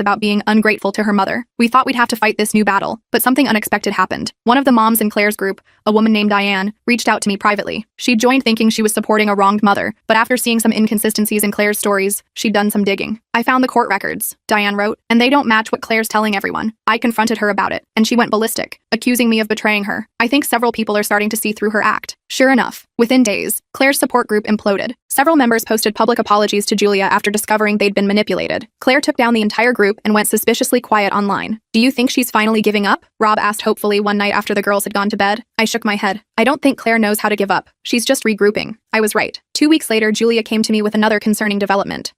about being ungrateful to her mother. We thought we'd have to fight this new battle, but something unexpected happened. One of the moms in Claire's group, a woman named Diane, reached out to me privately. She'd joined thinking she was supporting a wronged mother, but after seeing some inconsistencies in Claire's stories, she'd done some digging. I found the court records, Diane wrote, and they don't match what Claire's telling everyone. I confronted her about it, and she went ballistic, accusing me of betraying her. I think several people are starting to see through her act. Sure enough, within days, Claire's support group imploded. Several members posted public apologies to Julia after discovering they'd been manipulated. Claire took down the entire group and went suspiciously quiet online. Do you think she's finally giving up? Rob asked hopefully one night after the girls had gone to bed. I shook my head. I don't think Claire knows how to give up. She's just regrouping. I was right. 2 weeks later, Julia came to me with another concerning development.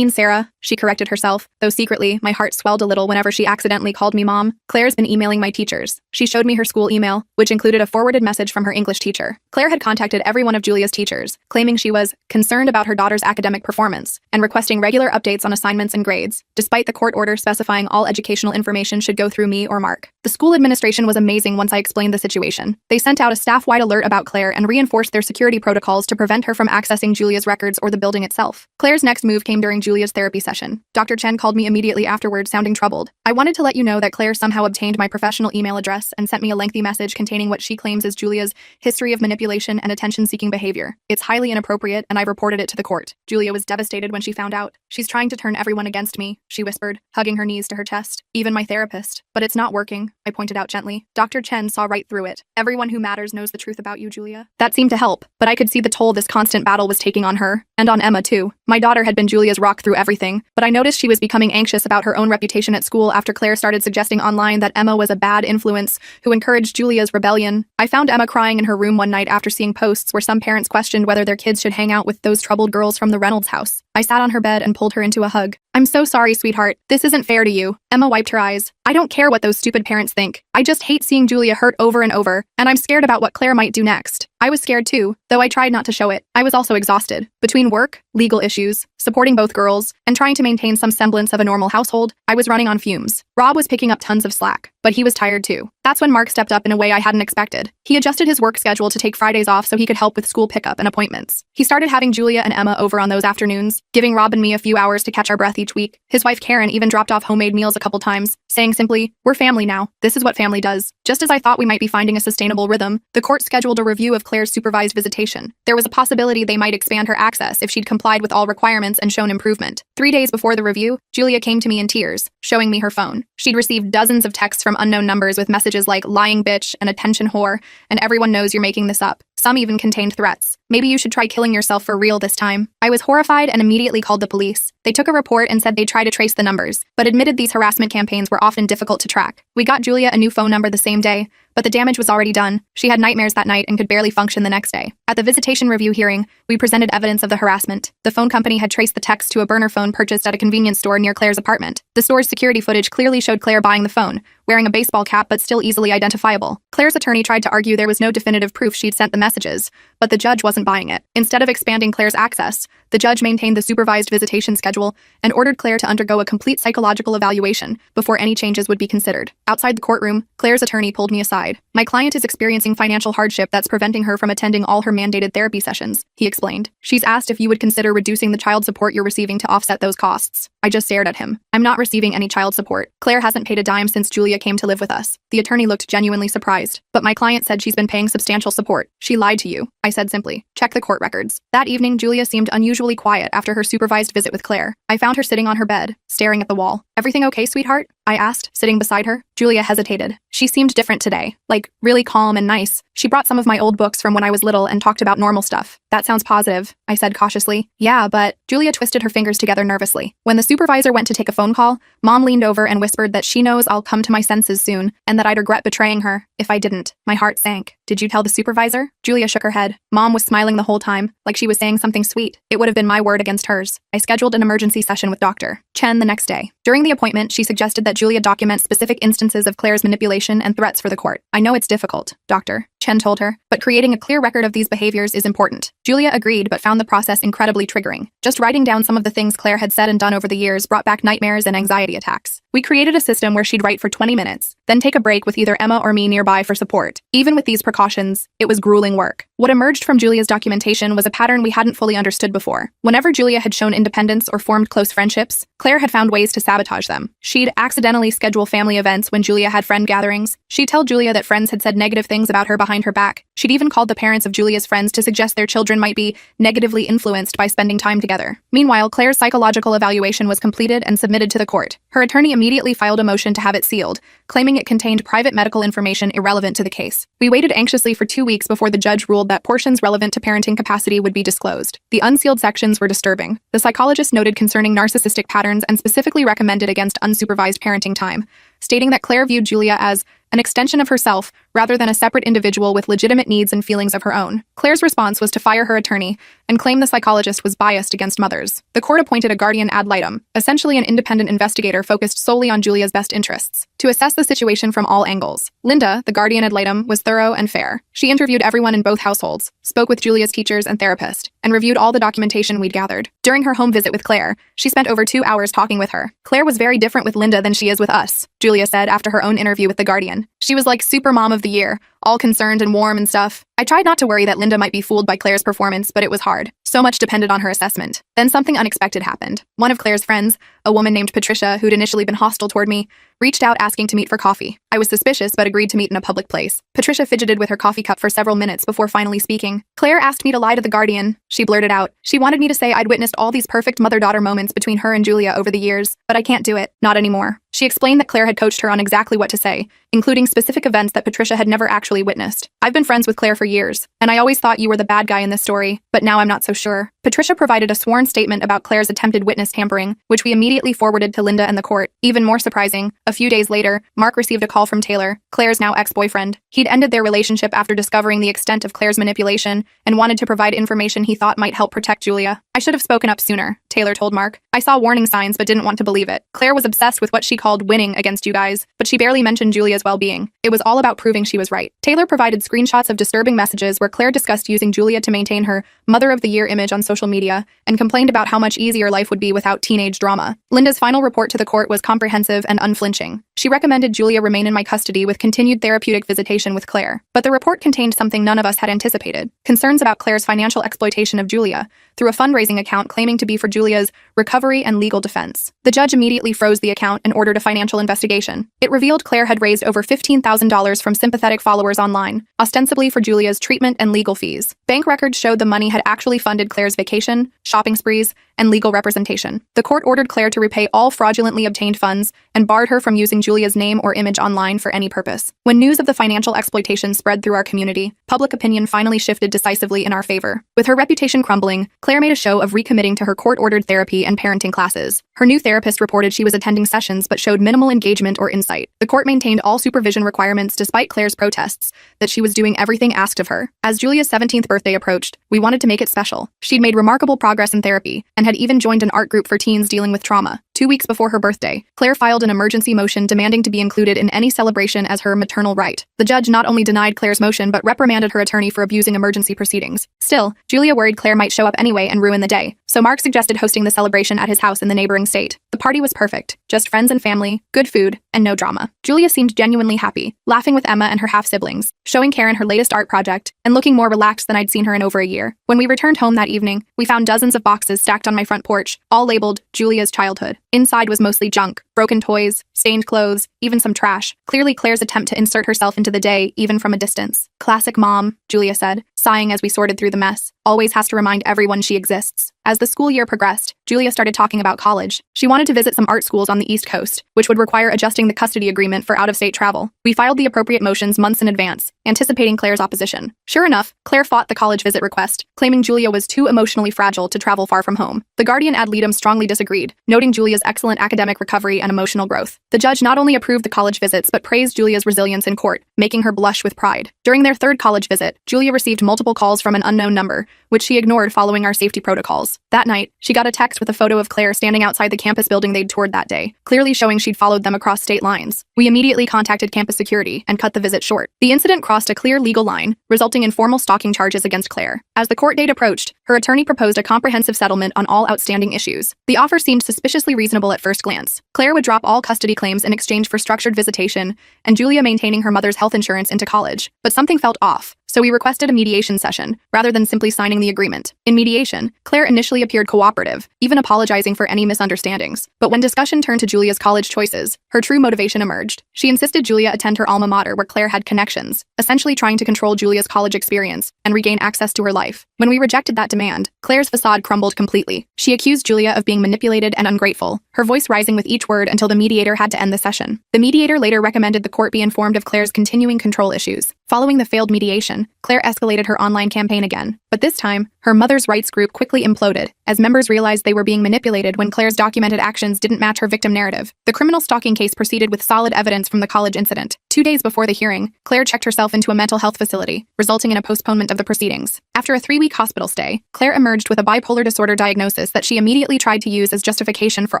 Sarah, she corrected herself, though secretly, my heart swelled a little whenever she accidentally called me Mom. Claire's been emailing my teachers. She showed me her school email, which included a forwarded message from her English teacher. Claire had contacted every one of Julia's teachers, claiming she was concerned about her daughter's academic performance and requesting regular updates on assignments and grades, despite the court order specifying all educational information should go through me or Mark. The school administration was amazing once I explained the situation. They sent out a staff-wide alert about Claire and reinforced their security protocols to prevent her from accessing Julia's records or the building itself. Claire's next move came during Julia's therapy session. Dr. Chen called me immediately afterward, sounding troubled. I wanted to let you know that Claire somehow obtained my professional email address and sent me a lengthy message containing what she claims is Julia's history of manipulation and attention-seeking behavior. It's highly inappropriate, and I've reported it to the court. Julia was devastated when she found out. She's trying to turn everyone against me, she whispered, hugging her knees to her chest. Even my therapist. But it's not working, I pointed out gently. Dr. Chen saw right through it. Everyone who matters knows the truth about you, Julia. That seemed to help, but I could see the toll this constant battle was taking on her, and on Emma too. My daughter had been Julia's rock through everything, but I noticed she was becoming anxious about her own reputation at school after Claire started suggesting online that Emma was a bad influence who encouraged Julia's rebellion. I found Emma crying in her room one night after seeing posts where some parents questioned whether their kids should hang out with those troubled girls from the Reynolds house. I sat on her bed and pulled her into a hug. I'm so sorry, sweetheart. This isn't fair to you. Emma wiped her eyes. I don't care what those stupid parents think. I just hate seeing Julia hurt over and over, and I'm scared about what Claire might do next. I was scared too, though I tried not to show it. I was also exhausted. Between work, legal issues, supporting both girls, and trying to maintain some semblance of a normal household, I was running on fumes. Rob was picking up tons of slack, but he was tired too. That's when Mark stepped up in a way I hadn't expected. He adjusted his work schedule to take Fridays off so he could help with school pickup and appointments. He started having Julia and Emma over on those afternoons, giving Rob and me a few hours to catch our breath each week. His wife Karen even dropped off homemade meals a couple times, saying simply, "We're family now. This is what family does." Just as I thought we might be finding a sustainable rhythm, the court scheduled a review of Claire's supervised visitation. There was a possibility they might expand her access if she'd complied with all requirements and shown improvement. 3 days before the review, Julia came to me in tears, showing me her phone. She'd received dozens of texts from unknown numbers with messages like lying bitch and attention whore, and everyone knows you're making this up. Some even contained threats. Maybe you should try killing yourself for real this time. I was horrified and immediately called the police. They took a report and said they'd try to trace the numbers, but admitted these harassment campaigns were often difficult to track. We got Julia a new phone number the same day, but the damage was already done. She had nightmares that night and could barely function the next day. At the visitation review hearing, we presented evidence of the harassment. The phone company had traced the text to a burner phone purchased at a convenience store near Claire's apartment. The store's security footage clearly showed Claire buying the phone, wearing a baseball cap but still easily identifiable. Claire's attorney tried to argue there was no definitive proof she'd sent the messages, but the judge wasn't buying it. Instead of expanding Claire's access, the judge maintained the supervised visitation schedule and ordered Claire to undergo a complete psychological evaluation before any changes would be considered. Outside the courtroom, Claire's attorney pulled me aside. My client is experiencing financial hardship that's preventing her from attending all her mandated therapy sessions, he explained. She's asked if you would consider reducing the child support you're receiving to offset those costs. I just stared at him. I'm not receiving any child support. Claire hasn't paid a dime since Julia came to live with us. The attorney looked genuinely surprised. But my client said she's been paying substantial support. She lied to you, I said simply. Check the court records. That evening, Julia seemed unusually quiet after her supervised visit with Claire. I found her sitting on her bed, staring at the wall. Everything okay, sweetheart? I asked, sitting beside her. Julia hesitated. She seemed different today, like really calm and nice. She brought some of my old books from when I was little and talked about normal stuff. That sounds positive, I said cautiously. Yeah, but Julia twisted her fingers together nervously. When the supervisor went to take a phone call, Mom leaned over and whispered that she knows I'll come to my senses soon and that I'd regret betraying her if I didn't. My heart sank. Did you tell the supervisor? Julia shook her head. Mom was smiling the whole time, like she was saying something sweet. It would have been my word against hers. I scheduled an emergency session with Dr. Chen the next day. During the appointment, she suggested that Julia document specific instances of Claire's manipulation and threats for the court. I know it's difficult, Dr. Chen told her, but creating a clear record of these behaviors is important. Julia agreed but found the process incredibly triggering. Just writing down some of the things Claire had said and done over the years brought back nightmares and anxiety attacks. We created a system where she'd write for 20 minutes, then take a break with either Emma or me nearby for support. Even with these precautions, it was grueling work. What emerged from Julia's documentation was a pattern we hadn't fully understood before. Whenever Julia had shown independence or formed close friendships, Claire had found ways to sabotage them. She'd accidentally schedule family events when Julia had friend gatherings. She'd tell Julia that friends had said negative things about her behind her back. She'd even called the parents of Julia's friends to suggest their children might be negatively influenced by spending time together. Meanwhile, Claire's psychological evaluation was completed and submitted to the court. Her attorney immediately filed a motion to have it sealed, claiming it contained private medical information irrelevant to the case. We waited anxiously for 2 weeks before the judge ruled that portions relevant to parenting capacity would be disclosed. The unsealed sections were disturbing. The psychologist noted concerning narcissistic patterns and specifically recommended against unsupervised parenting time, stating that Claire viewed Julia as an extension of herself rather than a separate individual with legitimate needs and feelings of her own. Claire's response was to fire her attorney and claim the psychologist was biased against mothers. The court appointed a guardian ad litem, essentially an independent investigator focused solely on Julia's best interests, to assess the situation from all angles. Linda, the guardian ad litem, was thorough and fair. She interviewed everyone in both households, spoke with Julia's teachers and therapist, and reviewed all the documentation we'd gathered. During her home visit with Claire, she spent over 2 hours talking with her. Claire was very different with Linda than she is with us, Julia said after her own interview with the guardian. She was like super mom of the year, all concerned and warm and stuff. I tried not to worry that Linda might be fooled by Claire's performance, but it was hard. So much depended on her assessment. Then something unexpected happened. One of Claire's friends, a woman named Patricia, who'd initially been hostile toward me, reached out asking to meet for coffee. I was suspicious but agreed to meet in a public place. Patricia fidgeted with her coffee cup for several minutes before finally speaking. Claire asked me to lie to the guardian, she blurted out. She wanted me to say I'd witnessed all these perfect mother-daughter moments between her and Julia over the years, but I can't do it. Not anymore. She explained that Claire had coached her on exactly what to say, including specific events that Patricia had never actually witnessed. I've been friends with Claire for years, and I always thought you were the bad guy in this story, but now I'm not so sure. Patricia provided a sworn statement about Claire's attempted witness tampering, which we immediately forwarded to Linda and the court. Even more surprising, a few days later, Mark received a call from Taylor, Claire's now ex-boyfriend. He'd ended their relationship after discovering the extent of Claire's manipulation and wanted to provide information he thought might help protect Julia. I should have spoken up sooner, Taylor told Mark. I saw warning signs but didn't want to believe it. Claire was obsessed with what she called winning against you guys, but she barely mentioned Julia's well-being. It was all about proving she was right. Taylor provided screenshots of disturbing messages where Claire discussed using Julia to maintain her Mother of the Year image on social media and complained about how much easier life would be without teenage drama. Linda's final report to the court was comprehensive and unflinching. She recommended Julia remain in my custody with continued therapeutic visitation with Claire. But the report contained something none of us had anticipated: concerns about Claire's financial exploitation of Julia through a fundraising account claiming to be for Julia's recovery and legal defense. The judge immediately froze the account and ordered a financial investigation. It revealed Claire had raised over $15,000 from sympathetic followers online, ostensibly for Julia's treatment and legal fees. Bank records showed the money had actually funded Claire's vacation, shopping sprees, and legal representation. The court ordered Claire to repay all fraudulently obtained funds and barred her from using Julia's name or image online for any purpose. When news of the financial exploitation spread through our community, public opinion finally shifted decisively in our favor. With her reputation crumbling, Claire made a show of recommitting to her court-ordered therapy and parenting classes. Her new therapist reported she was attending sessions but showed minimal engagement or insight. The court maintained all supervision requirements despite Claire's protests that she was doing everything asked of her. As Julia's 17th birthday approached, we wanted to make it special. She'd made remarkable progress in therapy and had even joined an art group for teens dealing with trauma. 2 weeks before her birthday, Claire filed an emergency motion demanding to be included in any celebration as her maternal right. The judge not only denied Claire's motion but reprimanded her attorney for abusing emergency proceedings. Still, Julia worried Claire might show up anyway and ruin the day, so Mark suggested hosting the celebration at his house in the neighboring state. The party was perfect, just friends and family, good food, and no drama. Julia seemed genuinely happy, laughing with Emma and her half-siblings, showing Karen her latest art project, and looking more relaxed than I'd seen her in over a year. When we returned home that evening, we found dozens of boxes stacked on my front porch, all labeled Julia's childhood. Inside was mostly junk, broken toys, stained clothes, even some trash. Clearly Claire's attempt to insert herself into the day, even from a distance. Classic mom, Julia said, sighing as we sorted through the mess. Always has to remind everyone she exists. As the school year progressed, Julia started talking about college. She wanted to visit some art schools on the East Coast, which would require adjusting the custody agreement for out-of-state travel. We filed the appropriate motions months in advance, anticipating Claire's opposition. Sure enough, Claire fought the college visit request, claiming Julia was too emotionally fragile to travel far from home. The guardian ad litem strongly disagreed, noting Julia's excellent academic recovery and emotional growth. The judge not only approved the college visits but praised Julia's resilience in court, making her blush with pride. During their third college visit, Julia received multiple calls from an unknown number, which she ignored following our safety protocols. That night, she got a text with a photo of Claire standing outside the campus building they'd toured that day, clearly showing she'd followed them across state lines. We immediately contacted campus security and cut the visit short. The incident crossed a clear legal line, resulting in formal stalking charges against Claire. As the court date approached, her attorney proposed a comprehensive settlement on all outstanding issues. The offer seemed suspiciously reasonable at first glance. Claire would drop all custody claims in exchange for structured visitation, and Julia maintaining her mother's health insurance into college. But something felt off, so we requested a mediation session, rather than simply signing the agreement. In mediation, Claire initially appeared cooperative, even apologizing for any misunderstandings. But when discussion turned to Julia's college choices, her true motivation emerged. She insisted Julia attend her alma mater where Claire had connections, essentially trying to control Julia's college experience and regain access to her life. When we rejected that demand, Claire's facade crumbled completely. She accused Julia of being manipulated and ungrateful, her voice rising with each word until the mediator had to end the session. The mediator later recommended the court be informed of Claire's continuing control issues. Following the failed mediation, Claire escalated her online campaign again. But this time, her mother's rights group quickly imploded, as members realized they were being manipulated when Claire's documented actions didn't match her victim narrative. The criminal stalking case proceeded with solid evidence from the college incident. 2 days before the hearing, Claire checked herself into a mental health facility, resulting in a postponement of the proceedings. After a 3-week hospital stay, Claire emerged with a bipolar disorder diagnosis that she immediately tried to use as justification for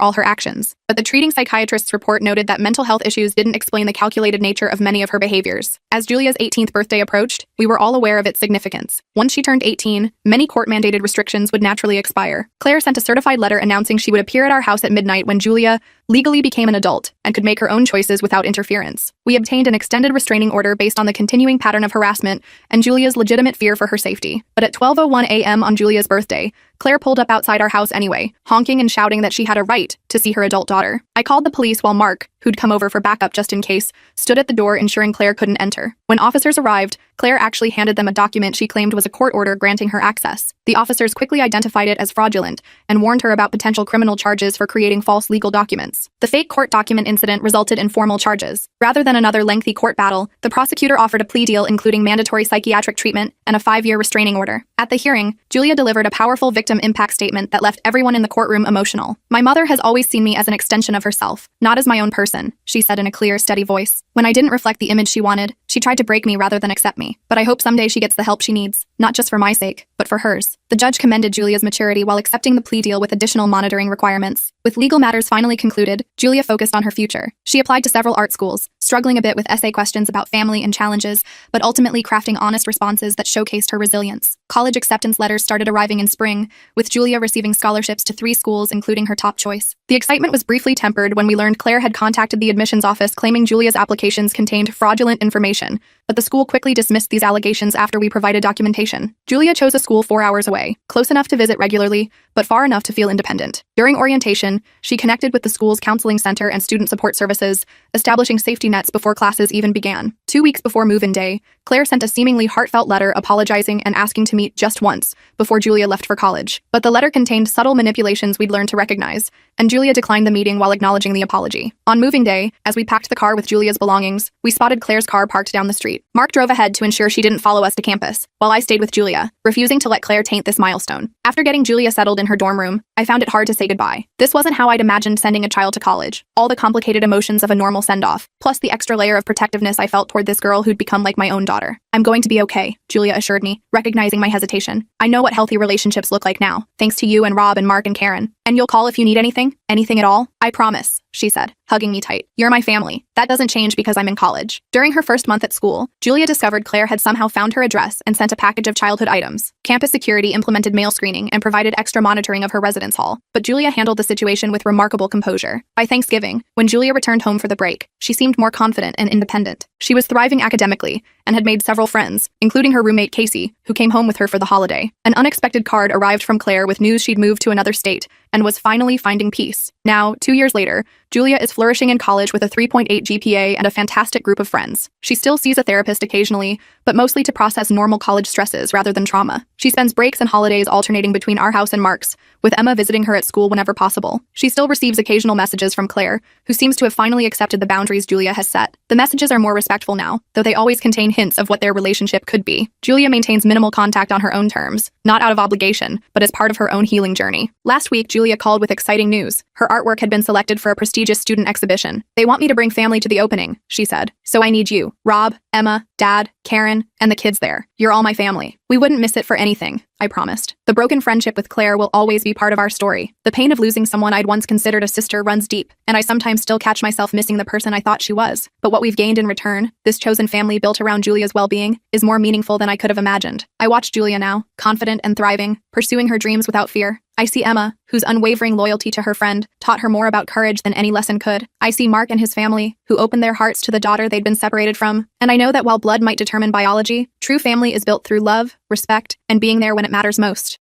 all her actions. But the treating psychiatrist's report noted that mental health issues didn't explain the calculated nature of many of her behaviors. As Julia's 18th birthday approached, we were all aware of its significance. Once she turned 18, many court-mandated restrictions would naturally expire. Claire sent a certified letter announcing she would appear at our house at midnight when Julia legally became an adult and could make her own choices without interference. We obtained an extended restraining order based on the continuing pattern of harassment and Julia's legitimate fear for her safety. But at 12:01 a.m. on Julia's birthday, Claire pulled up outside our house anyway, honking and shouting that she had a right to see her adult daughter. I called the police while Mark, who'd come over for backup just in case, stood at the door ensuring Claire couldn't enter. When officers arrived, Claire actually handed them a document she claimed was a court order granting her access. The officers quickly identified it as fraudulent and warned her about potential criminal charges for creating false legal documents. The fake court document incident resulted in formal charges. Rather than another lengthy court battle, the prosecutor offered a plea deal including mandatory psychiatric treatment and a 5-year restraining order. At the hearing, Julia delivered a powerful victim impact statement that left everyone in the courtroom emotional. "My mother has always seen me as an extension of herself, not as my own person," she said in a clear, steady voice. "When I didn't reflect the image she wanted, she tried to break me rather than accept me. But I hope someday she gets the help she needs, not just for my sake, but for hers." The judge commended Julia's maturity while accepting the plea deal with additional monitoring requirements. With legal matters finally concluded, Julia focused on her future. She applied to several art schools, struggling a bit with essay questions about family and challenges, but ultimately crafting honest responses that showcased her resilience. College acceptance letters started arriving in spring, with Julia receiving scholarships to 3 schools, including her top choice. The excitement was briefly tempered when we learned Claire had contacted the admissions office claiming Julia's applications contained fraudulent information, but the school quickly dismissed these allegations after we provided documentation. Julia chose a school 4 hours away, close enough to visit regularly, but far enough to feel independent. During orientation, she connected with the school's counseling center and student support services, establishing safety nets before classes even began. 2 weeks before move-in day, Claire sent a seemingly heartfelt letter apologizing and asking to meet just once before Julia left for college. But the letter contained subtle manipulations we'd learned to recognize, and Julia declined the meeting while acknowledging the apology. On moving day, as we packed the car with Julia's belongings, we spotted Claire's car parked down the street. Mark drove ahead to ensure she didn't follow us to campus, while I stayed with Julia, refusing to let Claire taint this milestone. After getting Julia settled in her dorm room, I found it hard to say goodbye. This wasn't how I'd imagined sending a child to college. All the complicated emotions of a normal send-off, plus the extra layer of protectiveness I felt toward this girl who'd become like my own daughter. "I'm going to be okay," Julia assured me, recognizing my hesitation. "I know what healthy relationships look like now, thanks to you and Rob and Mark and Karen. And you'll call if you need anything? Anything at all? I promise," she said, hugging me tight. "You're my family. That doesn't change because I'm in college." During her first month at school, Julia discovered Claire had somehow found her address and sent a package of childhood items. Campus security implemented mail screening and provided extra monitoring of her residence hall, but Julia handled the situation with remarkable composure. By Thanksgiving, when Julia returned home for the break, she seemed more confident and independent. She was thriving academically and had made several friends, including her roommate Casey, who came home with her for the holiday. An unexpected card arrived from Claire with news she'd moved to another state and was finally finding peace. Now, 2 years later, Julia is flourishing in college with a 3.8 GPA and a fantastic group of friends. She still sees a therapist occasionally, but mostly to process normal college stresses rather than trauma. She spends breaks and holidays alternating between our house and Mark's, with Emma visiting her at school whenever possible. She still receives occasional messages from Claire, who seems to have finally accepted the boundaries Julia has set. The messages are more respectful now, though they always contain hints of what their relationship could be. Julia maintains minimal contact on her own terms, not out of obligation, but as part of her own healing journey. Last week, Julia called with exciting news. Her artwork had been selected for a prestigious student exhibition. They want me to bring family to the opening, she said. So I need you, Rob, Emma, Dad, Karen, and the kids there. You're all my family. We wouldn't miss it for anything, I promised. The broken friendship with Claire will always be part of our story. The pain of losing someone I'd once considered a sister runs deep, and I sometimes still catch myself missing the person I thought she was. But what we've gained in return, this chosen family built around Julia's well-being, is more meaningful than I could have imagined. I watch Julia now, confident and thriving, pursuing her dreams without fear. I see Emma, whose unwavering loyalty to her friend taught her more about courage than any lesson could. I see Mark and his family, who opened their hearts to the daughter they'd been separated from. And I know that while blood might determine biology, true family is built through love, respect, and being there when it matters most.